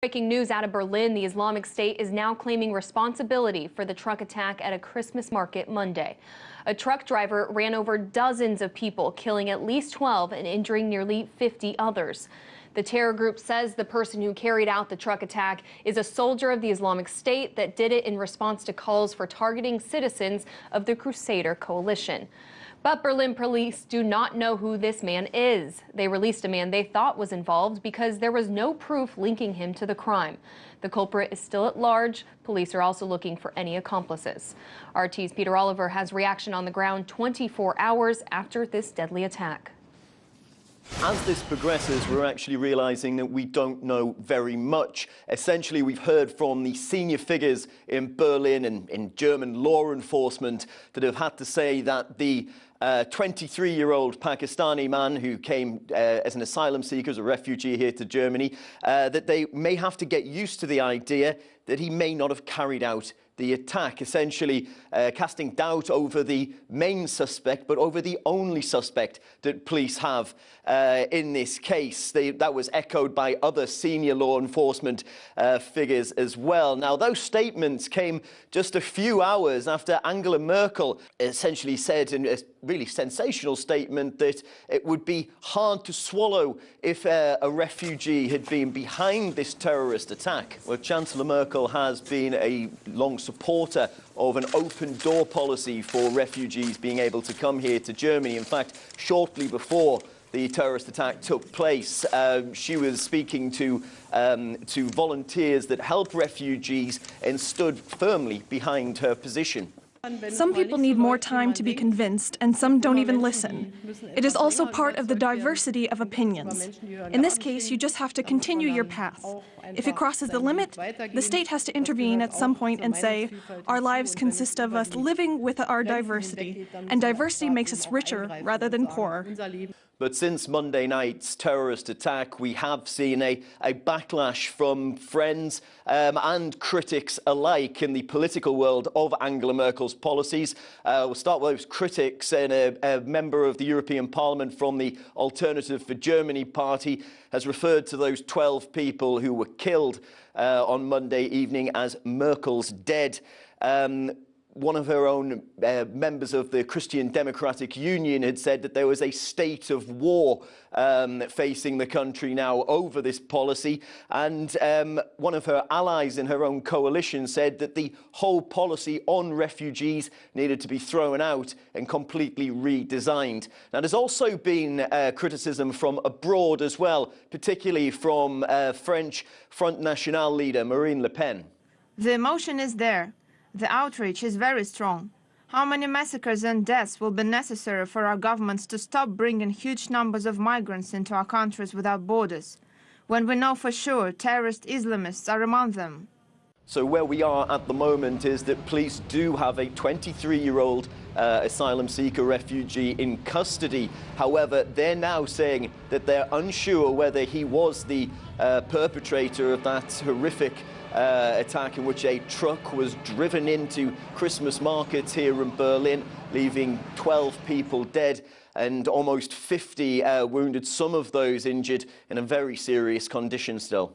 Breaking news out of Berlin, the Islamic State is now claiming responsibility for the truck attack at a Christmas market Monday. A truck driver ran over dozens of people, killing at least 12 and injuring nearly 50 others. The terror group says the person who carried out the truck attack is a soldier of the Islamic State that did it in response to calls for targeting citizens of the Crusader coalition. But Berlin police do not know who this man is. They released a man they thought was involved because there was no proof linking him to the crime. The culprit is still at large. Police are also looking for any accomplices. RT's Peter Oliver has reaction on the ground 24 hours after this deadly attack. As this progresses, we're actually realizing that we don't know very much. Essentially, we've heard from the senior figures in Berlin and in German law enforcement that have had to say that the 23-year-old Pakistani man who came as an asylum seeker, as a refugee here to Germany, that they may have to get used to the idea that he may not have carried out the attack, essentially casting doubt over the main suspect, but over the only suspect that police have in this case. That was echoed by other senior law enforcement figures as well. Now, those statements came just a few hours after Angela Merkel essentially said in a really sensational statement that it would be hard to swallow if a refugee had been behind this terrorist attack. Well, Chancellor Merkel has been a long supporter of an open door policy for refugees being able to come here to Germany. In fact, shortly before the terrorist attack took place, she was speaking to volunteers that help refugees and stood firmly behind her position. Some people need more time to be convinced, and some don't even listen. It is also part of the diversity of opinions. In this case, you just have to continue your path. If it crosses the limit, the state has to intervene at some point and say, our lives consist of us living with our diversity, and diversity makes us richer rather than poorer. But since Monday night's terrorist attack, we have seen a backlash from friends and critics alike in the political world of Angela Merkel's policies. We'll start with those critics, and a member of the European Parliament from the Alternative for Germany party has referred to those 12 people who were killed on Monday evening as Merkel's dead. One of her own members of the Christian Democratic Union had said that there was a state of war facing the country now over this policy, and one of her allies in her own coalition said that the whole policy on refugees needed to be thrown out and completely redesigned. Now, there's also been criticism from abroad as well, particularly from French Front National leader Marine Le Pen. The emotion is there. The outrage is very strong. How many massacres and deaths will be necessary for our governments to stop bringing huge numbers of migrants into our countries without borders, when we know for sure terrorist Islamists are among them? So where we are at the moment is that police do have a 23-year-old asylum seeker refugee in custody. However, they're now saying that they're unsure whether he was the perpetrator of that horrific attack in which a truck was driven into Christmas markets here in Berlin, leaving 12 people dead and almost 50 wounded, some of those injured in a very serious condition still.